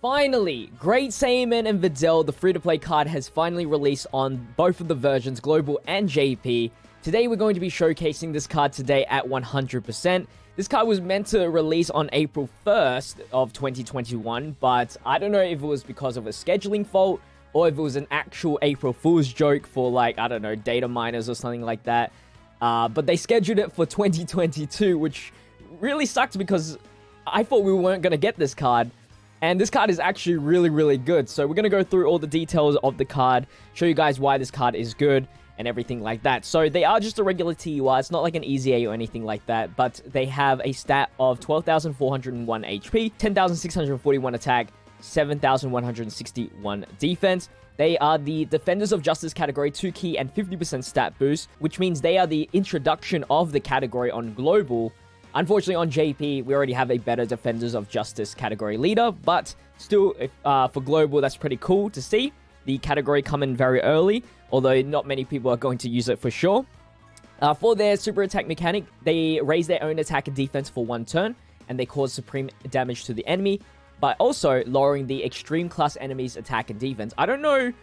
Finally, Great Saiyaman and Videl, the free-to-play card, has finally released on both of the versions, Global and JP. Today, we're going to be showcasing this card today at 100%. This card was meant to release on April 1st of 2021, but I don't know if it was because of a scheduling fault or if it was an actual April Fool's joke for, like, I don't know, data miners or something like that. But they scheduled it for 2022, which really sucked because I thought we weren't going to get this card. And this card is actually really, really good. So we're going to go through all the details of the card, show you guys why this card is good, and everything like that. So they are just a regular TUR. It's not like an Easy A or anything like that. But they have a stat of 12,401 HP, 10,641 attack, 7,161 defense. They are the Defenders of Justice category 2 key and 50% stat boost, which means they are the introduction of the category on Global. Unfortunately, on JP, we already have a better Defenders of Justice category leader, but still, for Global, that's pretty cool to see. The category come in very early, although not many people are going to use it for sure. For their super attack mechanic, they raise their own attack and defense for 1 turn, and they cause supreme damage to the enemy, by also lowering the extreme class enemy's attack and defense. I don't know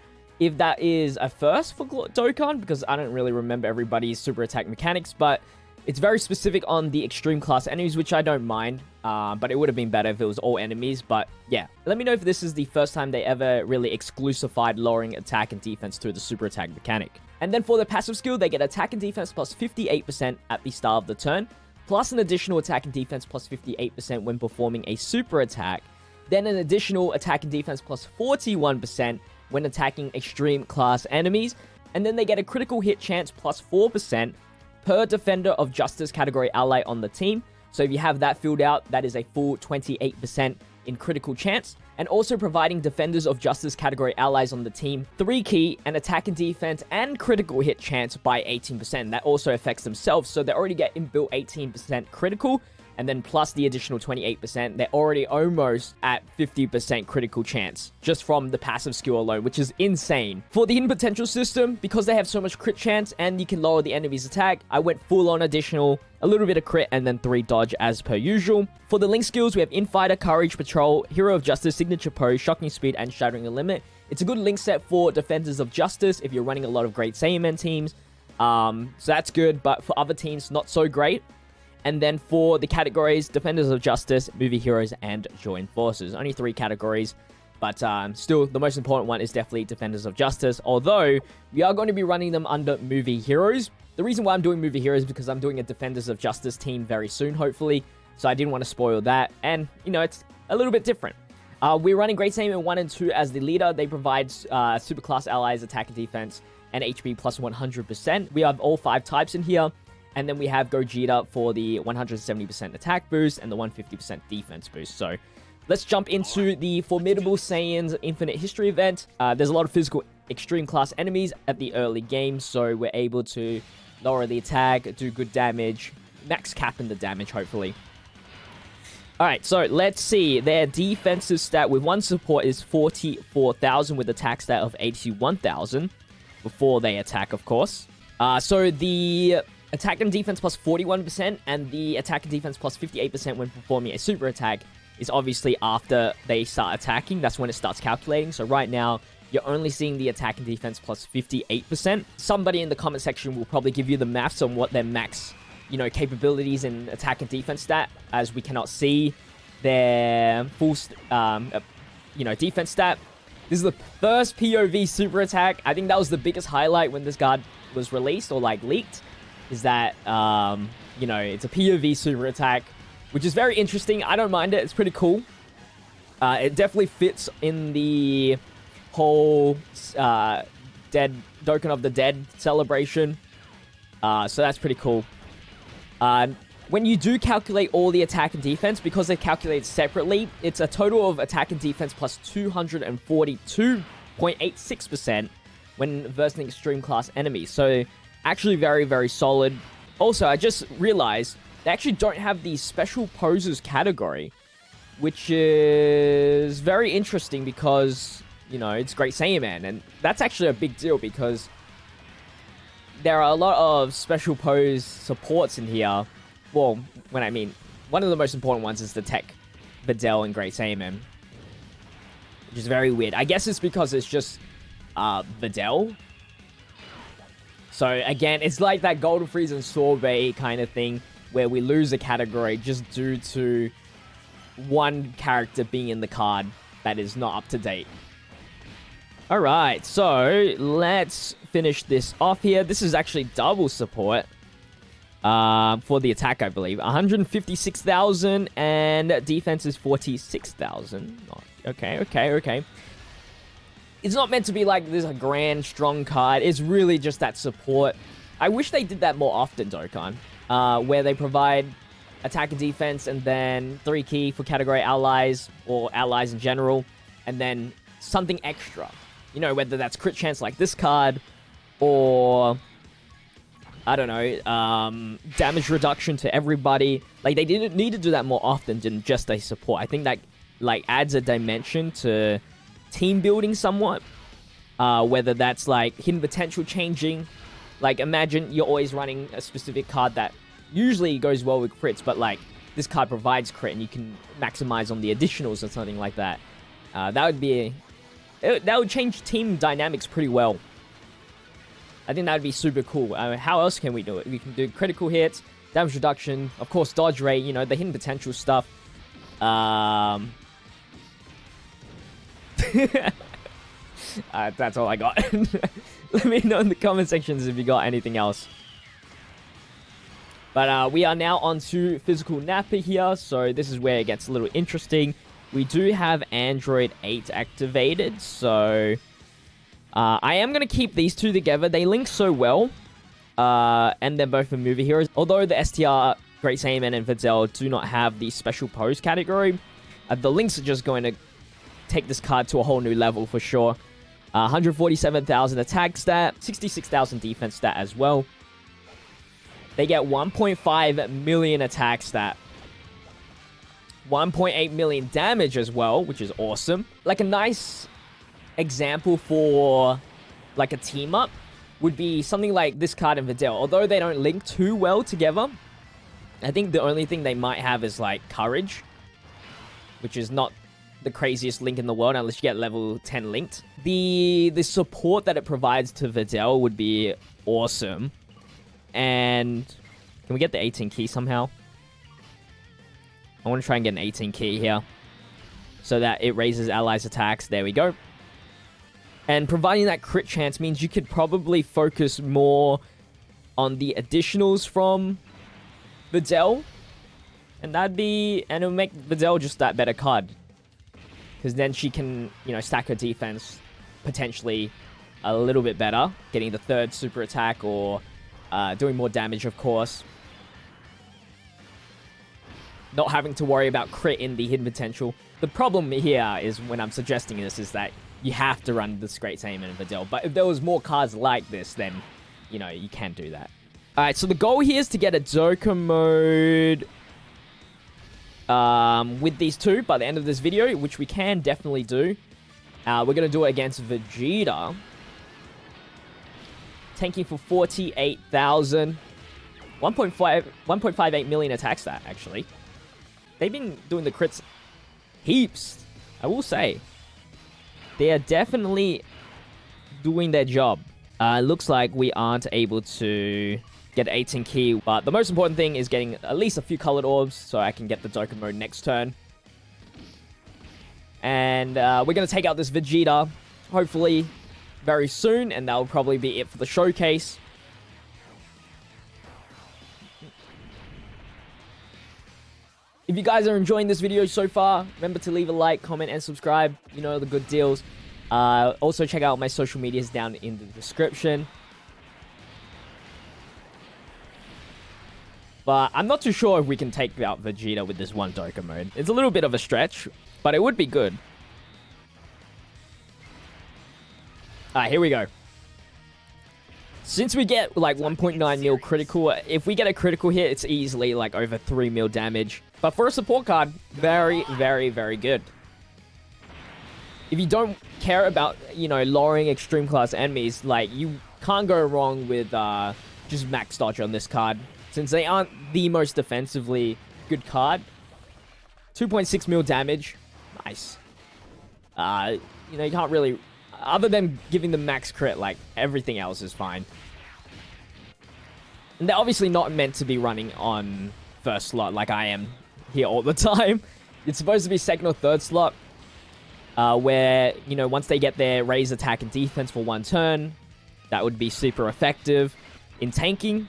if that is a first for Dokkan, because I don't really remember everybody's super attack mechanics, but it's very specific on the extreme class enemies, which I don't mind, but it would have been better if it was all enemies. But yeah, let me know if this is the first time they ever really exclusified lowering attack and defense through the super attack mechanic. And then for the passive skill, they get attack and defense plus 58% at the start of the turn, plus an additional attack and defense plus 58% when performing a super attack, then an additional attack and defense plus 41% when attacking extreme class enemies, and then they get a critical hit chance plus 4% per Defender of Justice category ally on the team. So if you have that filled out, that is a full 28% in critical chance. And also providing Defenders of Justice category allies on the team 3 key and attack and defense and critical hit chance by 18%. That also affects themselves, so they already get inbuilt 18% critical, and then plus the additional 28%, they're already almost at 50% critical chance, just from the passive skill alone, which is insane. For the hidden potential system, because they have so much crit chance and you can lower the enemy's attack, I went full on additional, a little bit of crit, and then 3 dodge as per usual. For the link skills, we have Infighter, Courage, Patrol, Hero of Justice, Signature Pose, Shocking Speed, and Shattering the Limit. It's a good link set for Defenders of Justice if you're running a lot of Great Saiyaman teams. So that's good, but for other teams, not so great. And then for the categories, Defenders of Justice, Movie Heroes, and Join Forces. Only 3 categories, but still, the most important one is definitely Defenders of Justice, although we are going to be running them under Movie Heroes. The reason why I'm doing Movie Heroes is because I'm doing a Defenders of Justice team very soon, hopefully, so I didn't want to spoil that, and, you know, it's a little bit different. We're running Great Saiyaman 1 and 2 as the leader. They provide superclass allies, attack and defense, and HP plus 100%. We have all 5 types in here. And then we have Gogeta for the 170% attack boost and the 150% defense boost. So let's jump into the Formidable Saiyans Infinite History event. There's a lot of physical extreme class enemies at the early game, so we're able to lower the attack, do good damage, max cap in the damage, hopefully. Alright, so let's see. Their defensive stat with 1 support is 44,000 with attack stat of 81,000 before they attack, of course. So the attack and defense plus 41% and the attack and defense plus 58% when performing a super attack is obviously after they start attacking. That's when it starts calculating. So right now, you're only seeing the attack and defense plus 58%. Somebody in the comment section will probably give you the maths on what their max, you know, capabilities in attack and defense stat, as we cannot see their full, you know, defense stat. This is the first POV super attack. I think that was the biggest highlight when this card was released or, like, leaked. Is that, you know, it's a POV super attack, which is very interesting. I don't mind it. It's pretty cool. It definitely fits in the whole Dokkan of the Dead celebration. So that's pretty cool. When you do calculate all the attack and defense, because they're calculated separately, it's a total of attack and defense plus 242.86% when versing extreme class enemies. So actually very, very solid. Also, I just realized they actually don't have the special poses category, which is very interesting because, you know, it's Great Saiyaman, and that's actually a big deal because there are a lot of special pose supports in here. Well, when I mean, one of the most important ones is the Tech, Videl, and Great Saiyaman. which is very weird. I guess it's because it's just Videl. So again, it's like that Golden Freeze and Sorbet kind of thing where we lose a category just due to one character being in the card that is not up to date. Alright, so let's finish this off here. This is actually double support for the attack, I believe. 156,000 and defense is 46,000. Okay. It's not meant to be like this a grand, strong card. It's really just that support. I wish they did that more often, Dokkan, where they provide attack and defense and then 3 key for category allies or allies in general, and then something extra. You know, whether that's crit chance like this card, or I don't know, damage reduction to everybody. Like, they didn't need to do that more often than just a support. I think that, like, adds a dimension to team building somewhat. Whether that's, like, hidden potential changing. Like, imagine you're always running a specific card that usually goes well with crits, but, like, this card provides crit and you can maximize on the additionals or something like that. That would be... that would change team dynamics pretty well. I think that would be super cool. How else can we do it? We can do critical hits, damage reduction, of course, dodge rate, you know, the hidden potential stuff. That's all I got. Let me know in the comment sections if you got anything else. But we are now on to Physical Napper here, so this is where it gets a little interesting. We do have Android 8 activated, so I am going to keep these two together. They link so well, and they're both movie heroes. Although the STR, Great Saiyaman and Videl do not have the special pose category, the links are just going to take this card to a whole new level for sure. 147,000 attack stat, 66,000 defense stat as well. They get 1.5 million attack stat. 1.8 million damage as well, which is awesome. Like, a nice example for, like, a team-up would be something like this card in Videl. Although they don't link too well together, I think the only thing they might have is, like, Courage, which is not the craziest link in the world unless you get level 10 linked. The support that it provides to Videl would be awesome. And can we get the 18 key somehow? I want to try and get an 18 key here so that it raises allies' attacks. There we go. And providing that crit chance means you could probably focus more on the additionals from Videl. And it'll make Videl just that better card. Because then she can, you know, stack her defense potentially a little bit better. Getting the 3rd super attack or doing more damage, of course. Not having to worry about crit in the hidden potential. The problem here is when I'm suggesting this is that you have to run this Great Saiyaman and Videl. But if there was more cards like this, then, you know, you can do that. Alright, so the goal here is to get a Dokkan mode with these two by the end of this video, which we can definitely do. We're going to do it against Vegeta. Tanking for 48,000. 1.58 million attack stat, actually. They've been doing the crits heaps, I will say. They are definitely doing their job. Looks like we aren't able to get 18 key, but the most important thing is getting at least a few colored orbs so I can get the Dokkan mode next turn. And we're going to take out this Vegeta, hopefully very soon, and that'll probably be it for the showcase. If you guys are enjoying this video so far, remember to leave a like, comment, and subscribe. You know the good deals. Also, check out my social medias down in the description. But I'm not too sure if we can take out Vegeta with this one Dokkan mode. It's a little bit of a stretch, but it would be good. Alright, here we go. Since we get like 1.9 mil critical, if we get a critical hit, it's easily like over 3 mil damage. But for a support card, very, very, very good. If you don't care about, you know, lowering extreme class enemies, like, you can't go wrong with just max dodge on this card. Since they aren't the most defensively good card. 2.6 mil damage. Nice. You know, you can't really... Other than giving them max crit, like, everything else is fine. And they're obviously not meant to be running on first slot like I am here all the time. It's supposed to be second or third slot, where, you know, once they get their raise attack and defense for one turn, that would be super effective in tanking.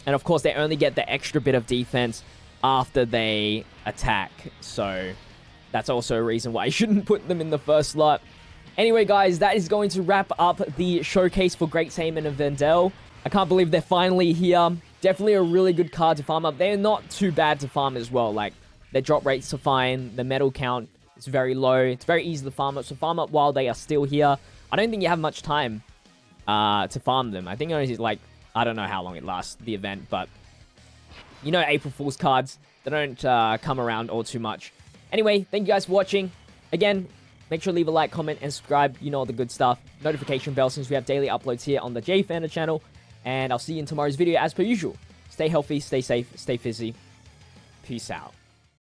And of course, they only get the extra bit of defense after they attack. So that's also a reason why I shouldn't put them in the first slot. Anyway, guys, that is going to wrap up the showcase for Great Saiyaman and Videl. I can't believe they're finally here. Definitely a really good card to farm up. They're not too bad to farm as well. Like, their drop rates are fine. The metal count is very low. It's very easy to farm up. So farm up while they are still here. I don't think you have much time to farm them. I think only, like, I don't know how long it lasts, the event. But, you know, April Fool's cards, they don't come around all too much. Anyway, thank you guys for watching. Again, make sure to leave a like, comment, and subscribe. You know all the good stuff. Notification bell since we have daily uploads here on the JPhanta channel. And I'll see you in tomorrow's video as per usual. Stay healthy, stay safe, stay fizzy. Peace out.